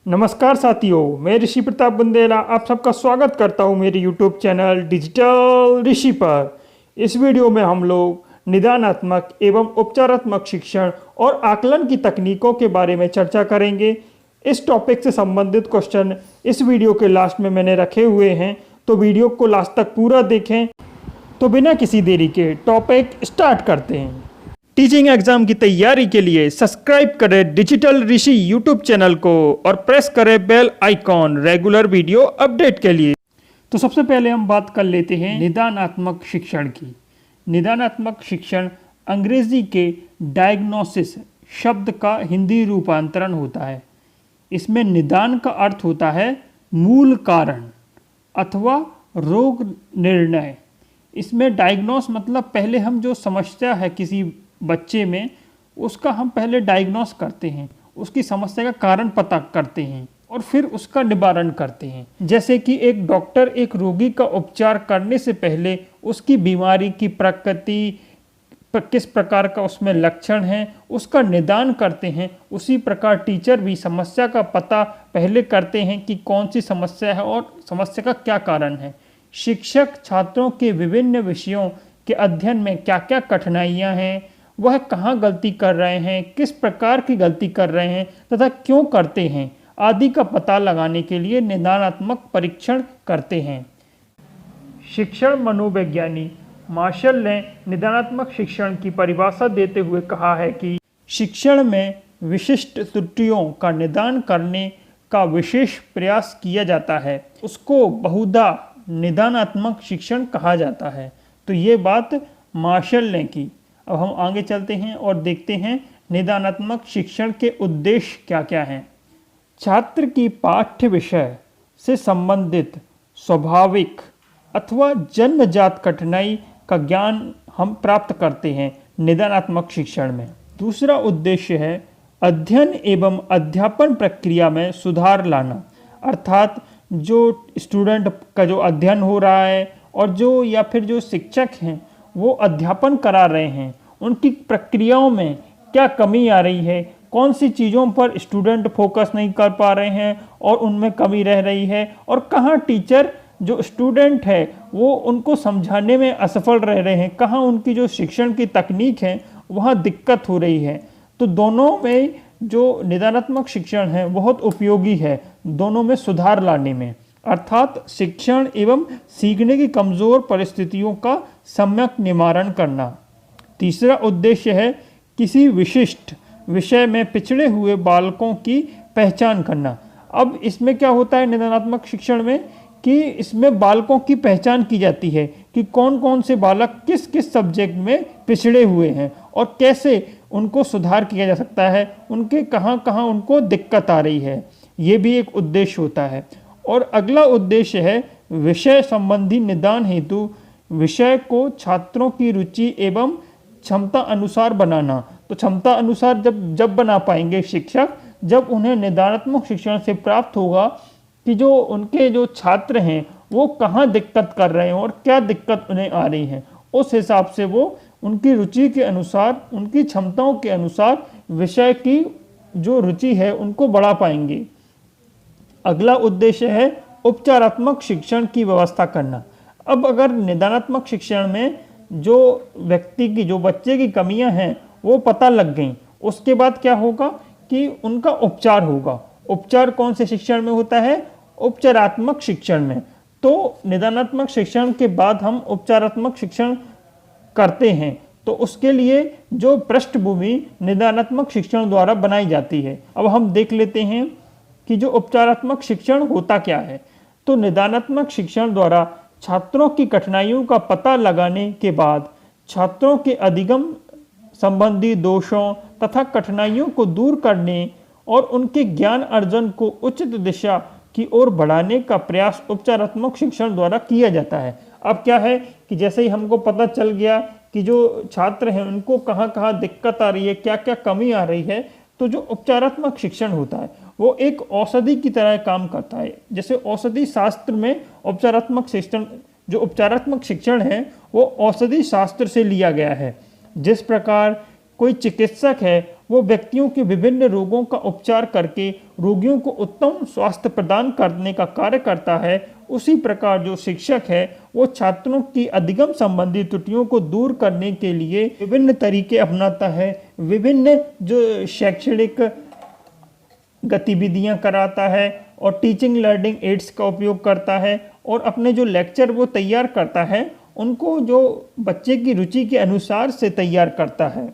नमस्कार साथियों, मैं ऋषि प्रताप बुंदेला आप सबका स्वागत करता हूं मेरे YouTube चैनल डिजिटल ऋषि पर। इस वीडियो में हम लोग निदानात्मक एवं उपचारात्मक शिक्षण और आकलन की तकनीकों के बारे में चर्चा करेंगे। इस टॉपिक से संबंधित क्वेश्चन इस वीडियो के लास्ट में मैंने रखे हुए हैं, तो वीडियो को लास्ट तक पूरा देखें। तो बिना किसी देरी के टॉपिक स्टार्ट करते हैं। टीचिंग एग्जाम की तैयारी के लिए सब्सक्राइब करें डिजिटल ऋषि यूट्यूब चैनल को और प्रेस करें bell icon regular video update के लिए। तो सबसे पहले हम बात कर लेते हैं निदानात्मक शिक्षण की। निदानात्मक शिक्षण अंग्रेजी के डायग्नोसिस शब्द का हिंदी रूपांतरण होता है। इसमें निदान का अर्थ होता है मूल कारण अथवा रोग निर्णय। इसमें डायग्नोस मतलब पहले हम जो समस्या है किसी बच्चे में उसका हम पहले डायग्नोस करते हैं, उसकी समस्या का कारण पता करते हैं और फिर उसका निवारण करते हैं। जैसे कि एक डॉक्टर एक रोगी का उपचार करने से पहले उसकी बीमारी की प्रकृति, किस प्रकार का उसमें लक्षण है, उसका निदान करते हैं। उसी प्रकार टीचर भी समस्या का पता पहले करते हैं कि कौन सी समस्या है और समस्या का क्या कारण है। शिक्षक छात्रों के विभिन्न विषयों के अध्ययन में क्या क्या कठिनाइयाँ हैं, वह कहाँ गलती कर रहे हैं, किस प्रकार की गलती कर रहे हैं तथा क्यों करते हैं आदि का पता लगाने के लिए निदानात्मक परीक्षण करते हैं। शिक्षण मनोवैज्ञानी मार्शल ने निदानात्मक शिक्षण की परिभाषा देते हुए कहा है कि शिक्षण में विशिष्ट त्रुटियों का निदान करने का विशेष प्रयास किया जाता है, उसको बहुधा निदानात्मक शिक्षण कहा जाता है। तो ये बात मार्शल ने की। अब हम आगे चलते हैं और देखते हैं निदानात्मक शिक्षण के उद्देश्य क्या क्या हैं। छात्र की पाठ्य विषय से संबंधित स्वाभाविक अथवा जन्मजात कठिनाई का ज्ञान हम प्राप्त करते हैं निदानात्मक शिक्षण में। दूसरा उद्देश्य है अध्ययन एवं अध्यापन प्रक्रिया में सुधार लाना, अर्थात जो स्टूडेंट का जो अध्ययन हो रहा है और जो या फिर जो शिक्षक हैं वो अध्यापन करा रहे हैं, उनकी प्रक्रियाओं में क्या कमी आ रही है, कौन सी चीज़ों पर स्टूडेंट फोकस नहीं कर पा रहे हैं और उनमें कमी रह रही है, और कहाँ टीचर जो स्टूडेंट है वो उनको समझाने में असफल रह रहे हैं, कहाँ उनकी जो शिक्षण की तकनीक है वहाँ दिक्कत हो रही है। तो दोनों में जो निदानात्मक शिक्षण है बहुत उपयोगी है, दोनों में सुधार लाने में, अर्थात शिक्षण एवं सीखने की कमज़ोर परिस्थितियों का सम्यक निवारण करना। तीसरा उद्देश्य है किसी विशिष्ट विषय में पिछड़े हुए बालकों की पहचान करना। अब इसमें क्या होता है निदानात्मक शिक्षण में कि इसमें बालकों की पहचान की जाती है कि कौन कौन से बालक किस किस सब्जेक्ट में पिछड़े हुए हैं और कैसे उनको सुधार किया जा सकता है, उनके कहाँ कहाँ उनको दिक्कत आ रही है। ये भी एक उद्देश्य होता है। और अगला उद्देश्य है विषय संबंधी निदान हेतु विषय को छात्रों की रुचि एवं क्षमता अनुसार बनाना। तो क्षमता अनुसार जब बना पाएंगे शिक्षक, जब उन्हें निदानात्मक शिक्षण से प्राप्त होगा कि जो उनके जो छात्र हैं वो कहाँ दिक्कत कर रहे हैं और क्या दिक्कत उन्हें आ रही है, उस हिसाब से वो उनकी रुचि के अनुसार, उनकी क्षमताओं के अनुसार विषय की जो रुचि है उनको बढ़ा पाएंगे। अगला उद्देश्य है उपचारात्मक शिक्षण की व्यवस्था करना। अब अगर निदानात्मक शिक्षण में जो व्यक्ति की, जो बच्चे की कमियां हैं वो पता लग गई, उसके बाद क्या होगा कि उनका उपचार होगा। उपचार कौन से शिक्षण में होता है? उपचारात्मक शिक्षण में। तो निदानात्मक शिक्षण के बाद हम उपचारात्मक शिक्षण करते हैं, तो उसके लिए जो पृष्ठभूमि निदानात्मक शिक्षण द्वारा बनाई जाती है। अब हम देख लेते हैं कि जो उपचारात्मक शिक्षण होता क्या है। तो निदानात्मक शिक्षण द्वारा छात्रों की कठिनाइयों का पता लगाने के बाद छात्रों के अधिगम संबंधी दोषों तथा कठिनाइयों को दूर करने और उनके ज्ञान अर्जन को उचित दिशा की ओर बढ़ाने का प्रयास उपचारात्मक शिक्षण द्वारा किया जाता है। अब क्या है कि जैसे ही हमको पता चल गया कि जो छात्र हैं उनको कहाँ कहाँ दिक्कत आ रही है, क्या क्या कमी आ रही है, तो जो उपचारात्मक शिक्षण होता है वो एक औषधि की तरह काम करता है। जैसे औषधि शास्त्र में उपचारात्मक शिक्षण, जो उपचारात्मक शिक्षण है वो औषधि शास्त्र से लिया गया है। जिस प्रकार कोई चिकित्सक है वो व्यक्तियों के विभिन्न रोगों का उपचार करके रोगियों को उत्तम स्वास्थ्य प्रदान करने का कार्य करता है, उसी प्रकार जो शिक्षक है वो छात्रों की अधिगम संबंधी त्रुटियों को दूर करने के लिए विभिन्न तरीके अपनाता है, विभिन्न जो शैक्षणिक गतिविधियां कराता है और टीचिंग लर्निंग एड्स का उपयोग करता है और अपने जो लेक्चर वो तैयार करता है उनको जो बच्चे की रुचि के अनुसार से तैयार करता है।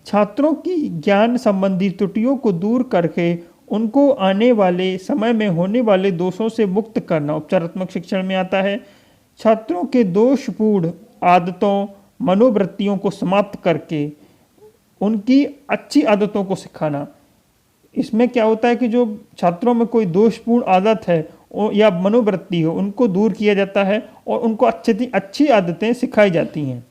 छात्रों की ज्ञान संबंधी त्रुटियों को दूर करके उनको आने वाले समय में होने वाले दोषों से मुक्त करना उपचारात्मक शिक्षण में आता है। छात्रों के दोषपूर्ण आदतों मनोवृत्तियों को समाप्त करके उनकी अच्छी आदतों को सिखाना। इसमें क्या होता है कि जो छात्रों में कोई दोषपूर्ण आदत है या मनोवृत्ति हो उनको दूर किया जाता है और उनको अच्छी आदतें सिखाई जाती हैं।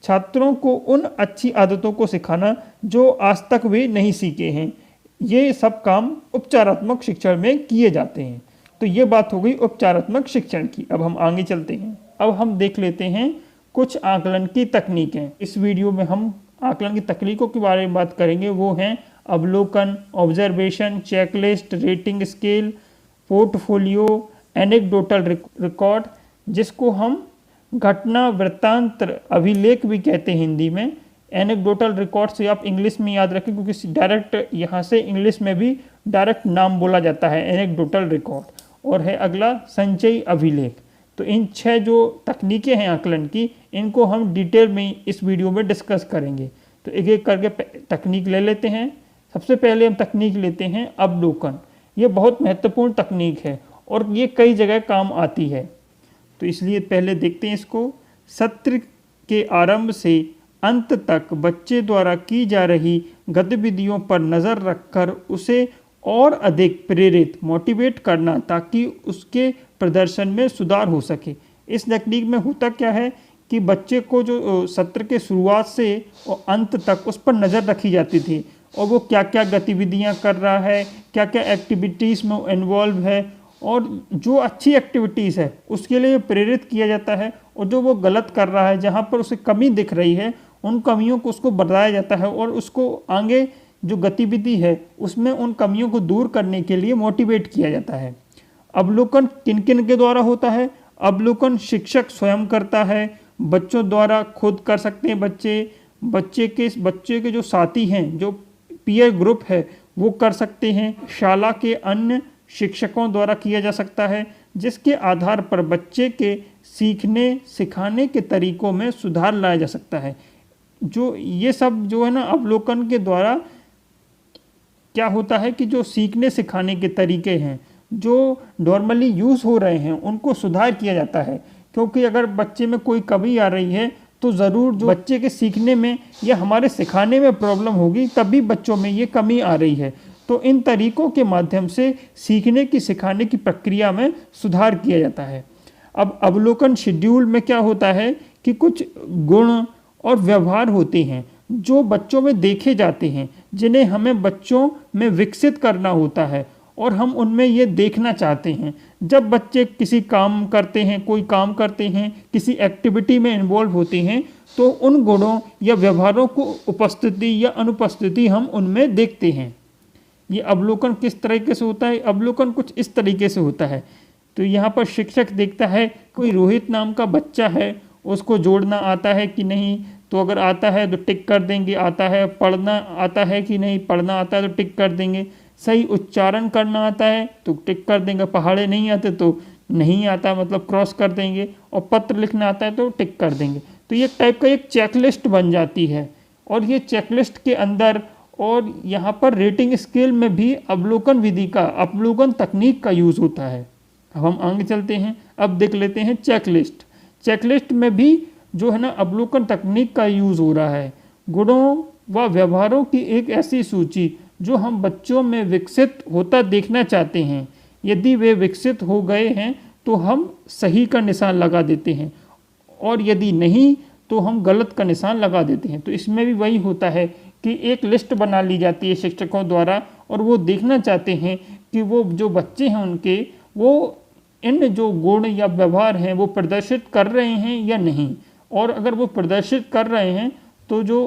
छात्रों को उन अच्छी आदतों को सिखाना जो आज तक वे नहीं सीखे हैं, ये सब काम उपचारात्मक शिक्षण में किए जाते हैं। तो ये बात हो गई उपचारात्मक शिक्षण की। अब हम आगे चलते हैं। अब हम देख लेते हैं कुछ आकलन की तकनीकें। इस वीडियो में हम आकलन की तकनीकों के बारे में बात करेंगे। वो हैं अवलोकन, observation, checklist, rating scale, portfolio, anecdotal record, जिसको हम घटना वृत्तांत अभिलेख भी कहते हैं हिंदी में। एनेक्डोटल रिकॉर्ड से आप इंग्लिश में याद रखें क्योंकि डायरेक्ट यहाँ से इंग्लिश में भी डायरेक्ट नाम बोला जाता है एनेक्डोटल रिकॉर्ड। और है अगला संचयी अभिलेख। तो इन 6 जो तकनीकें हैं आकलन की, इनको हम डिटेल में इस वीडियो में डिस्कस करेंगे। तो एक एक करके तकनीक ले लेते हैं। सबसे पहले हम तकनीक लेते हैं अवलोकन। ये बहुत महत्वपूर्ण तकनीक है और ये कई जगह काम आती है। तो इसलिए पहले देखते हैं इसको। सत्र के आरंभ से अंत तक बच्चे द्वारा की जा रही गतिविधियों पर नज़र रखकर उसे और अधिक प्रेरित मोटिवेट करना ताकि उसके प्रदर्शन में सुधार हो सके। इस तकनीक में होता क्या है कि बच्चे को जो सत्र के शुरुआत से और अंत तक उस पर नज़र रखी जाती थी और वो क्या क्या गतिविधियां कर रहा है, क्या क्या एक्टिविटीज़ में इन्वॉल्व है और जो अच्छी एक्टिविटीज़ है उसके लिए प्रेरित किया जाता है और जो वो गलत कर रहा है, जहाँ पर उसे कमी दिख रही है, उन कमियों को उसको बताया जाता है और उसको आगे जो गतिविधि है उसमें उन कमियों को दूर करने के लिए मोटिवेट किया जाता है। अवलोकन किन किन के द्वारा होता है? अवलोकन शिक्षक स्वयं करता है, बच्चों द्वारा खुद कर सकते हैं बच्चे के जो साथी हैं, जो पीयर ग्रुप है, वो कर सकते हैं, शाला के अन्य शिक्षकों द्वारा किया जा सकता है, जिसके आधार पर बच्चे के सीखने सिखाने के तरीकों में सुधार लाया जा सकता है। जो ये सब जो है ना अवलोकन के द्वारा क्या होता है कि जो सीखने सिखाने के तरीके हैं जो नॉर्मली यूज़ हो रहे हैं उनको सुधार किया जाता है। क्योंकि अगर बच्चे में कोई कमी आ रही है तो ज़रूर जो बच्चे के सीखने में या हमारे सिखाने में प्रॉब्लम होगी, तभी बच्चों में ये कमी आ रही है। तो इन तरीकों के माध्यम से सीखने की सिखाने की प्रक्रिया में सुधार किया जाता है। अब अवलोकन शेड्यूल में क्या होता है कि कुछ गुण और व्यवहार होते हैं जो बच्चों में देखे जाते हैं, जिन्हें हमें बच्चों में विकसित करना होता है और हम उनमें ये देखना चाहते हैं। जब बच्चे किसी काम करते हैं, कोई काम करते हैं, किसी एक्टिविटी में इन्वॉल्व होते हैं, तो उन गुणों या व्यवहारों को उपस्थिति या अनुपस्थिति हम उनमें देखते हैं। ये अवलोकन किस तरीके से होता है? अवलोकन कुछ इस तरीके से होता है। तो यहाँ पर शिक्षक देखता है कोई रोहित नाम का बच्चा है, उसको जोड़ना आता है कि नहीं, तो अगर आता है तो टिक कर देंगे, आता है। पढ़ना आता है कि नहीं, पढ़ना आता है तो टिक कर देंगे। सही उच्चारण करना आता है तो टिक कर देंगे, पहाड़े नहीं आते तो नहीं आता मतलब क्रॉस कर देंगे, और पत्र लिखना आता है तो टिक कर देंगे। तो ये टाइप का एक चेकलिस्ट बन जाती है और ये चेकलिस्ट के अंदर और यहाँ पर रेटिंग स्केल में भी अवलोकन विधि का, अवलोकन तकनीक का यूज़ होता है। अब हम आगे चलते हैं। अब देख लेते हैं चेकलिस्ट। चेकलिस्ट में भी जो है ना अवलोकन तकनीक का यूज़ हो रहा है। गुणों व व्यवहारों की एक ऐसी सूची जो हम बच्चों में विकसित होता देखना चाहते हैं। यदि वे विकसित हो गए हैं तो हम सही का निशान लगा देते हैं और यदि नहीं तो हम गलत का निशान लगा देते हैं। तो इसमें भी वही होता है कि एक लिस्ट बना ली जाती है शिक्षकों द्वारा और वो देखना चाहते हैं कि वो जो बच्चे हैं उनके वो इन जो गुण या व्यवहार हैं वो प्रदर्शित कर रहे हैं या नहीं, और अगर वो प्रदर्शित कर रहे हैं तो जो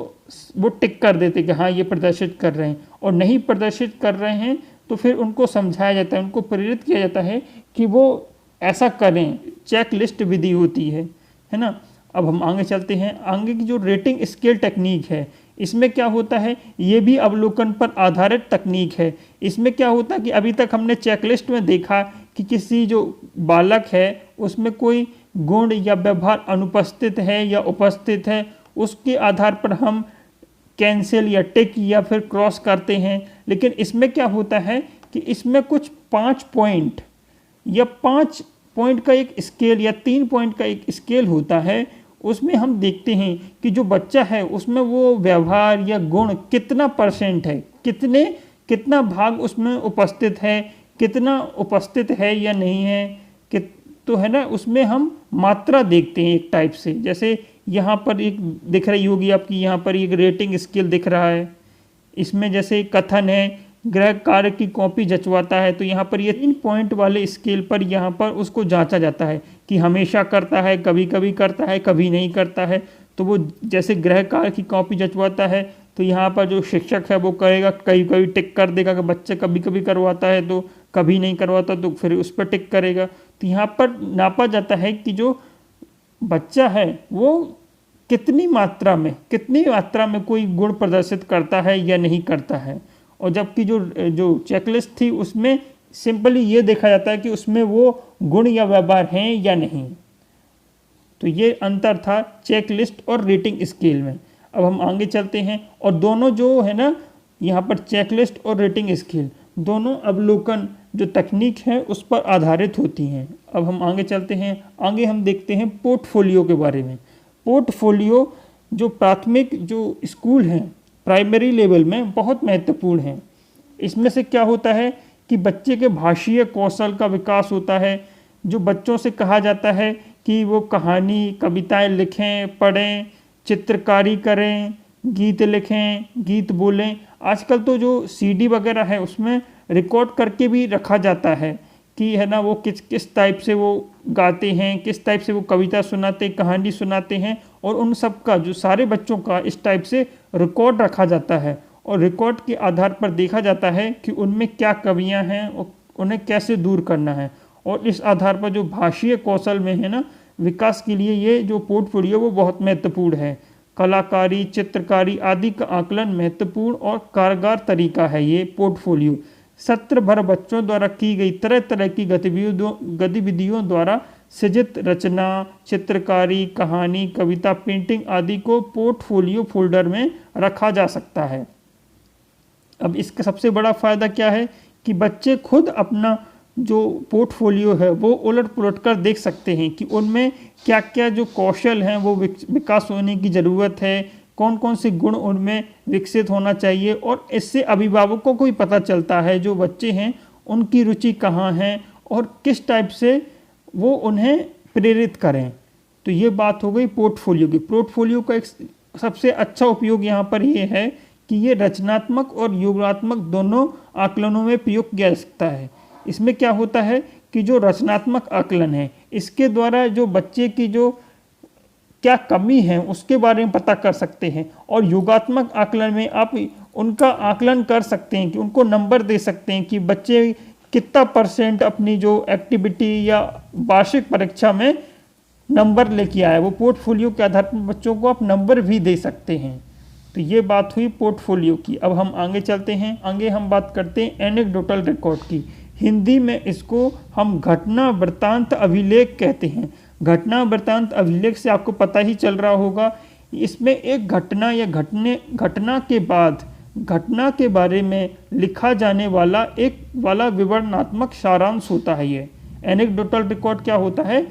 वो टिक कर देते कि हाँ ये प्रदर्शित कर रहे हैं, और नहीं प्रदर्शित कर रहे हैं तो फिर उनको समझाया जाता है, उनको प्रेरित किया जाता है कि वो ऐसा करें। चेक लिस्ट विधि होती है ना। अब हम आगे चलते हैं। आगे की जो रेटिंग स्केल टेक्निक है, इसमें क्या होता है, ये भी अवलोकन पर आधारित तकनीक है। इसमें क्या होता है कि अभी तक हमने चेकलिस्ट में देखा कि किसी जो बालक है उसमें कोई गुण या व्यवहार अनुपस्थित है या उपस्थित है, उसके आधार पर हम कैंसिल या टिक या फिर क्रॉस करते हैं। लेकिन इसमें क्या होता है कि इसमें कुछ 5 पॉइंट या 5 पॉइंट का एक स्केल या 3 पॉइंट का एक स्केल होता है। उसमें हम देखते हैं कि जो बच्चा है उसमें वो व्यवहार या गुण कितना % है, कितना भाग उसमें उपस्थित है, कितना उपस्थित है या नहीं है, तो है ना, उसमें हम मात्रा देखते हैं एक टाइप से। जैसे यहाँ पर एक दिख रही होगी आपकी, यहाँ पर एक रेटिंग स्केल दिख रहा है। इसमें जैसे कथन है गृह कार्य की कॉपी जचवाता है, तो यहाँ पर ये 3 पॉइंट वाले स्केल पर यहाँ पर उसको जांचा जाता है कि हमेशा करता है, कभी कभी करता है, कभी नहीं करता है। तो वो जैसे गृह कार्य की कॉपी जचवाता है तो यहाँ पर जो शिक्षक है वो करेगा, कभी कभी टिक कर देगा कि बच्चा कभी कभी करवाता है तो कभी नहीं करवाता, तो फिर उस पर टिक करेगा। तो यहाँ पर नापा जाता है कि जो बच्चा है वो कितनी मात्रा में कोई गुण प्रदर्शित करता है या नहीं करता है। और जबकि जो चेकलिस्ट थी उसमें सिंपली ये देखा जाता है कि उसमें वो गुण या व्यवहार हैं या नहीं। तो ये अंतर था चेकलिस्ट और रेटिंग स्केल में। अब हम आगे चलते हैं, और दोनों जो है ना, यहाँ पर चेकलिस्ट और रेटिंग स्केल दोनों अवलोकन जो तकनीक है उस पर आधारित होती हैं। अब हम आगे चलते हैं। आगे हम देखते हैं पोर्टफोलियो के बारे में। पोर्टफोलियो जो प्राथमिक जो स्कूल हैं प्राइमरी लेवल में बहुत महत्वपूर्ण है। इसमें से क्या होता है कि बच्चे के भाषीय कौशल का विकास होता है। जो बच्चों से कहा जाता है कि वो कहानी कविताएं लिखें, पढ़ें, चित्रकारी करें, गीत लिखें, गीत बोलें। आजकल तो जो CD वगैरह है उसमें रिकॉर्ड करके भी रखा जाता है कि है ना वो किस टाइप से वो गाते हैं, किस टाइप से वो कविता सुनाते, कहानी सुनाते हैं, और उन सब का जो सारे बच्चों का इस टाइप से रिकॉर्ड रखा जाता है। और रिकॉर्ड के आधार पर देखा जाता है कि उनमें क्या कमियां हैं और उन्हें कैसे दूर करना है। और इस आधार पर जो भाषीय कौशल में है ना विकास के लिए ये जो पोर्टफोलियो वो बहुत महत्वपूर्ण है। कलाकारी, चित्रकारी आदि का आकलन महत्वपूर्ण और कारगर तरीका है ये पोर्टफोलियो। सत्र भर बच्चों द्वारा की गई तरह तरह की गतिविधियों द्वारा सृजित रचना, चित्रकारी, कहानी, कविता, पेंटिंग आदि को पोर्टफोलियो फोल्डर में रखा जा सकता है। अब इसका सबसे बड़ा फायदा क्या है कि बच्चे खुद अपना जो पोर्टफोलियो है वो उलट पुलट कर देख सकते हैं कि उनमें क्या क्या जो कौशल हैं वो विकास होने की ज़रूरत है, कौन कौन से गुण उनमें विकसित होना चाहिए। और इससे अभिभावकों को भी पता चलता है जो बच्चे हैं उनकी रुचि कहाँ है और किस टाइप से वो उन्हें प्रेरित करें। तो ये बात हो गई पोर्टफोलियो की। पोर्टफोलियो का एक सबसे अच्छा उपयोग यहाँ पर ये है कि ये रचनात्मक और योगात्मक दोनों आकलनों में प्रयोग किया जा सकता है। इसमें क्या होता है कि जो रचनात्मक आकलन है इसके द्वारा जो बच्चे की जो क्या कमी है उसके बारे में पता कर सकते हैं, और योगात्मक आकलन में आप उनका आकलन कर सकते हैं कि उनको नंबर दे सकते हैं कि बच्चे कितना % अपनी जो एक्टिविटी या वार्षिक परीक्षा में नंबर लेके आया। वो पोर्टफोलियो के आधार पर बच्चों को आप नंबर भी दे सकते हैं। तो ये बात हुई पोर्टफोलियो की। अब हम आगे चलते हैं। आगे हम बात करते हैं एनेक्डोटल रिकॉर्ड की। हिंदी में इसको हम घटना वृत्तांत अभिलेख कहते हैं। घटना वृत्तांत अभिलेख से आपको पता ही चल रहा होगा, इसमें एक घटना या घटना के बाद घटना के बारे में लिखा जाने वाला विवरणात्मक सारांश होता है। ये एनेक्डोटल रिकॉर्ड क्या होता है,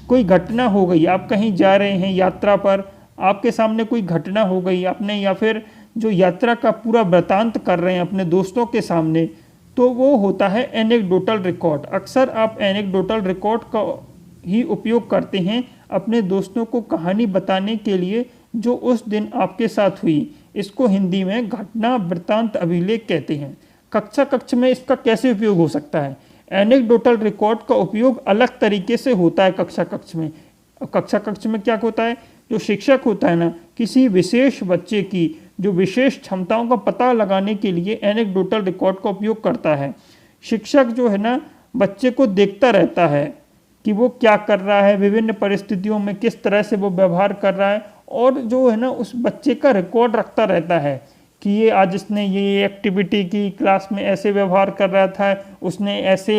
कोई घटना हो गई, आप कहीं जा रहे हैं यात्रा पर, आपके सामने कोई घटना हो गई आपने, या फिर जो यात्रा का पूरा वृत्तांत कर रहे हैं अपने दोस्तों के सामने, तो वो होता है एनेक्डोटल रिकॉर्ड। अक्सर आप एनेक्डोटल रिकॉर्ड का ही उपयोग करते हैं अपने दोस्तों को कहानी बताने के लिए जो उस दिन आपके साथ हुई। इसको हिंदी में घटना वृत्तांत अभिलेख कहते हैं। कक्षा में इसका कैसे उपयोग हो सकता है? एनेक्डोटल रिकॉर्ड का उपयोग अलग तरीके से होता है कक्षा कक्ष में क्या होता है जो शिक्षक होता है ना, किसी विशेष बच्चे की जो विशेष क्षमताओं का पता लगाने के लिए एनेक्डोटल रिकॉर्ड का उपयोग करता है। शिक्षक जो है ना, बच्चे को देखता रहता है कि वो क्या कर रहा है, विभिन्न परिस्थितियों में किस तरह से वो व्यवहार कर रहा है, और जो है ना उस बच्चे का रिकॉर्ड रखता रहता है कि ये आज इसने ये एक्टिविटी की, क्लास में ऐसे व्यवहार कर रहा था, उसने ऐसे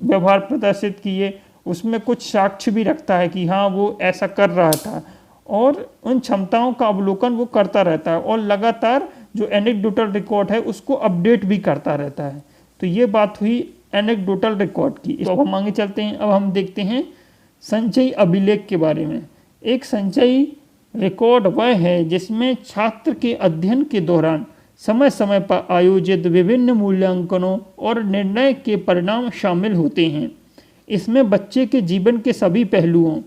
व्यवहार प्रदर्शित किए, उसमें कुछ साक्ष्य भी रखता है कि हाँ वो ऐसा कर रहा था, और उन क्षमताओं का अवलोकन वो करता रहता है और लगातार जो एनेक्डोटल रिकॉर्ड है उसको अपडेट भी करता रहता है। तो ये बात हुई एनेक्डोटल रिकॉर्ड की। अब हम आगे चलते हैं। अब हम देखते हैं संचयी अभिलेख के बारे में। एक संचयी रिकॉर्ड वह है जिसमें छात्र के अध्ययन के दौरान समय समय पर आयोजित विभिन्न मूल्यांकनों और निर्णय के परिणाम शामिल होते हैं। इसमें बच्चे के जीवन के सभी पहलुओं,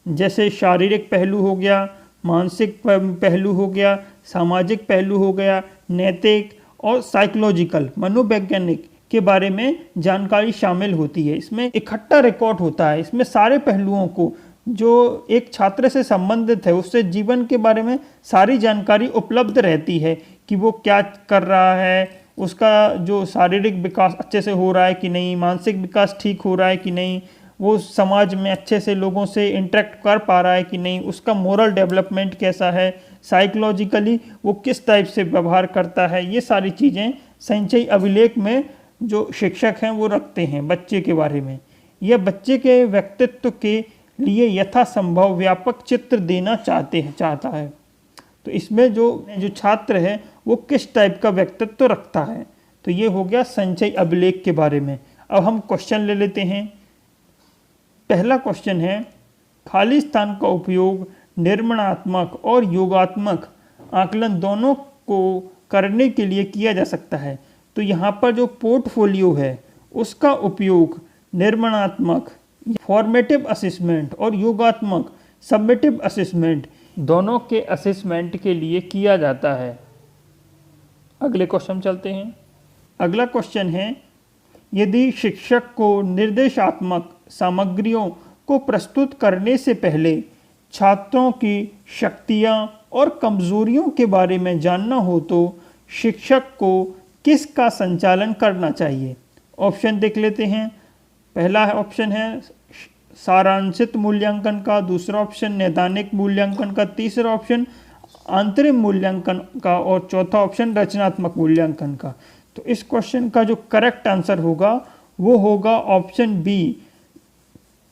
जैसे शारीरिक पहलू हो गया, मानसिक पहलू हो गया, सामाजिक पहलू हो गया, नैतिक और साइकोलॉजिकल मनोवैज्ञानिक के बारे में जानकारी शामिल होती है। इसमें इकट्ठा रिकॉर्ड होता है। इसमें सारे पहलुओं को जो एक छात्र से संबंधित है उससे जीवन के बारे में सारी जानकारी उपलब्ध रहती है कि वो क्या कर रहा है, उसका जो शारीरिक विकास अच्छे से हो रहा है कि नहीं, मानसिक विकास ठीक हो रहा है कि नहीं, वो समाज में अच्छे से लोगों से इंटरेक्ट कर पा रहा है कि नहीं, उसका मोरल डेवलपमेंट कैसा है, साइकोलॉजिकली वो किस टाइप से व्यवहार करता है। ये सारी चीज़ें संचयी अभिलेख में जो शिक्षक हैं वो रखते हैं बच्चे के बारे में। यह बच्चे के व्यक्तित्व के लिए यथासंभव व्यापक चित्र देना चाहता है। तो इसमें जो छात्र है वो किस टाइप का व्यक्तित्व रखता है। तो ये हो गया संचयी अभिलेख के बारे में। अब हम क्वेश्चन ले लेते हैं। पहला क्वेश्चन है, खाली स्थान का उपयोग निर्माणात्मक और योगात्मक आकलन दोनों को करने के लिए किया जा सकता है। तो यहाँ पर जो पोर्टफोलियो है उसका उपयोग निर्माणात्मक फॉर्मेटिव असेसमेंट और योगात्मक सबमिटिव असेसमेंट दोनों के असेसमेंट के लिए किया जाता है। अगले क्वेश्चन चलते हैं। अगला क्वेश्चन है, यदि शिक्षक को निर्देशात्मक सामग्रियों को प्रस्तुत करने से पहले छात्रों की शक्तियां और कमजोरियों के बारे में जानना हो तो शिक्षक को किसका संचालन करना चाहिए। ऑप्शन देख लेते हैं। पहला ऑप्शन है सारांशित मूल्यांकन का, दूसरा ऑप्शन नैदानिक मूल्यांकन का, तीसरा ऑप्शन आंतरिक मूल्यांकन का और चौथा ऑप्शन रचनात्मक मूल्यांकन का। तो इस क्वेश्चन का जो करेक्ट आंसर होगा वो होगा ऑप्शन बी,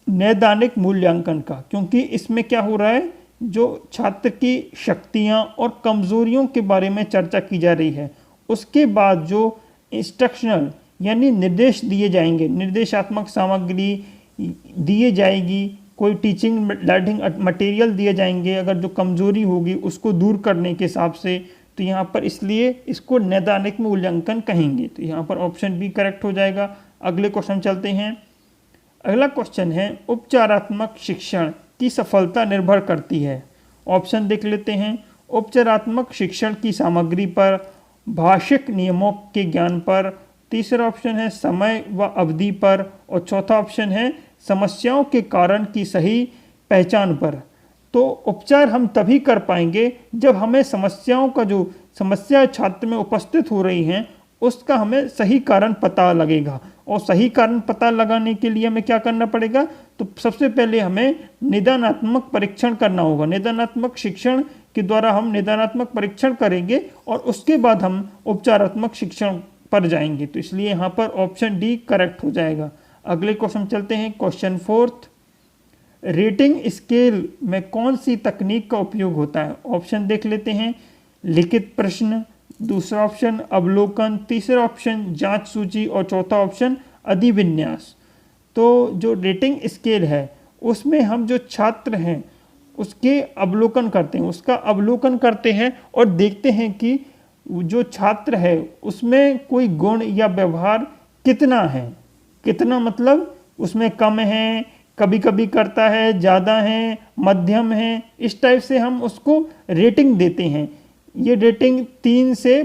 नैदानिक मूल्यांकन का, क्योंकि इसमें क्या हो रहा है, जो छात्र की शक्तियां और कमजोरियों के बारे में चर्चा की जा रही है, उसके बाद जो इंस्ट्रक्शनल यानी निर्देश दिए जाएंगे, निर्देशात्मक सामग्री दिए जाएगी, कोई टीचिंग लर्निंग मटेरियल दिए जाएंगे अगर जो कमजोरी होगी उसको दूर करने के हिसाब से। तो यहाँ पर इसलिए इसको नैदानिक मूल्यांकन कहेंगे। तो यहाँ पर ऑप्शन बी करेक्ट हो जाएगा। अगले क्वेश्चन चलते हैं। अगला क्वेश्चन है, उपचारात्मक शिक्षण की सफलता निर्भर करती है। ऑप्शन देख लेते हैं। उपचारात्मक शिक्षण की सामग्री पर, भाषिक नियमों के ज्ञान पर, तीसरा ऑप्शन है समय व अवधि पर और चौथा ऑप्शन है समस्याओं के कारण की सही पहचान पर। तो उपचार हम तभी कर पाएंगे जब हमें समस्याओं का जो समस्या छात्र में उपस्थित हो रही हैं उसका हमें सही कारण पता लगेगा। और सही कारण पता लगाने के लिए हमें क्या करना पड़ेगा, तो सबसे पहले हमें निदानात्मक परीक्षण करना होगा। निदानात्मक शिक्षण के द्वारा हम निदानात्मक परीक्षण करेंगे और उसके बाद हम उपचारात्मक शिक्षण पर जाएंगे। तो इसलिए यहाँ पर ऑप्शन डी करेक्ट हो जाएगा। अगले क्वेश्चन चलते हैं। क्वेश्चन फोर्थ, रेटिंग स्केल में कौन सी तकनीक का उपयोग होता है। ऑप्शन देख लेते हैं। लिखित प्रश्न, दूसरा ऑप्शन अवलोकन, तीसरा ऑप्शन जांच सूची और चौथा ऑप्शन अधिविन्यास। तो जो रेटिंग स्केल है उसमें हम जो छात्र हैं उसके अवलोकन करते हैं, उसका अवलोकन करते हैं और देखते हैं कि जो छात्र है उसमें कोई गुण या व्यवहार कितना है। कितना मतलब उसमें कम है, कभी कभी करता है, ज़्यादा है, मध्यम है, इस टाइप से हम उसको रेटिंग देते हैं। ये रेटिंग 3 से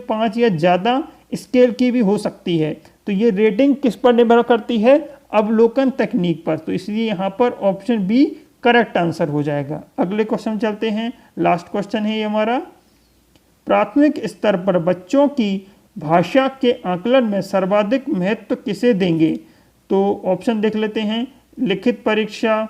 5 या ज़्यादा स्केल की भी हो सकती है। तो ये रेटिंग किस पर निर्भर करती है, अवलोकन तकनीक पर। तो इसलिए यहाँ पर ऑप्शन बी करेक्ट आंसर हो जाएगा। अगले क्वेश्चन चलते हैं, लास्ट क्वेश्चन है ये हमारा। प्राथमिक स्तर पर बच्चों की भाषा के आकलन में सर्वाधिक महत्व किसे देंगे? तो ऑप्शन देख लेते हैं, लिखित परीक्षा,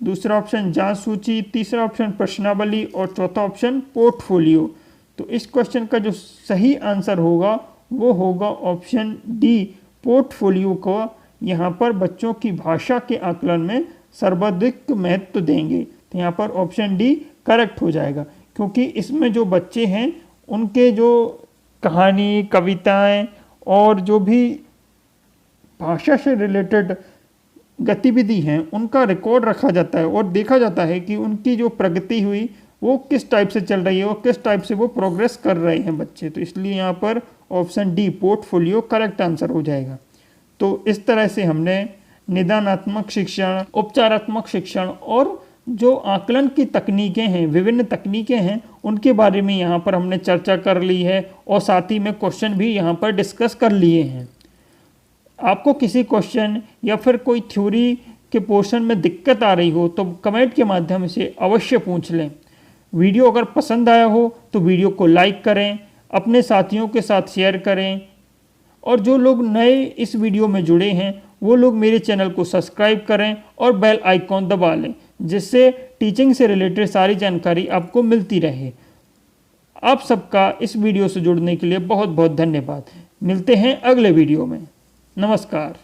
दूसरा ऑप्शन जांच सूची, तीसरा ऑप्शन प्रश्नावली और चौथा ऑप्शन पोर्टफोलियो। तो इस क्वेश्चन का जो सही आंसर होगा वो होगा ऑप्शन डी, पोर्टफोलियो को यहाँ पर बच्चों की भाषा के आकलन में सर्वाधिक महत्व देंगे। तो यहाँ पर ऑप्शन डी करेक्ट हो जाएगा, क्योंकि इसमें जो बच्चे हैं उनके जो कहानी, कविताएं और जो भी भाषा से रिलेटेड गतिविधि हैं उनका रिकॉर्ड रखा जाता है और देखा जाता है कि उनकी जो प्रगति हुई वो किस टाइप से चल रही है और किस टाइप से वो प्रोग्रेस कर रहे हैं बच्चे। तो इसलिए यहाँ पर option D, portfolio correct answer हो जाएगा। तो इस तरह से हमने निदानात्मक शिक्षण, उपचारात्मक शिक्षण और जो आकलन की तकनीकें हैं, विभिन्न तकनीकें हैं, उनके बारे में यहाँ पर हमने चर्चा कर ली है और साथ ही में क्वेश्चन भी यहाँ पर डिस्कस कर लिए हैं। आपको किसी क्वेश्चन या फिर कोई थ्योरी के पोर्शन में दिक्कत आ रही हो तो कमेंट के माध्यम से अवश्य पूछ लें। वीडियो अगर पसंद आया हो तो वीडियो को लाइक करें, अपने साथियों के साथ शेयर करें और जो लोग नए इस वीडियो में जुड़े हैं वो लोग मेरे चैनल को सब्सक्राइब करें और बेल आइकॉन दबा लें, जिससे टीचिंग से रिलेटेड सारी जानकारी आपको मिलती रहे। आप सबका इस वीडियो से जुड़ने के लिए बहुत बहुत धन्यवाद। मिलते हैं अगले वीडियो में। नमस्कार।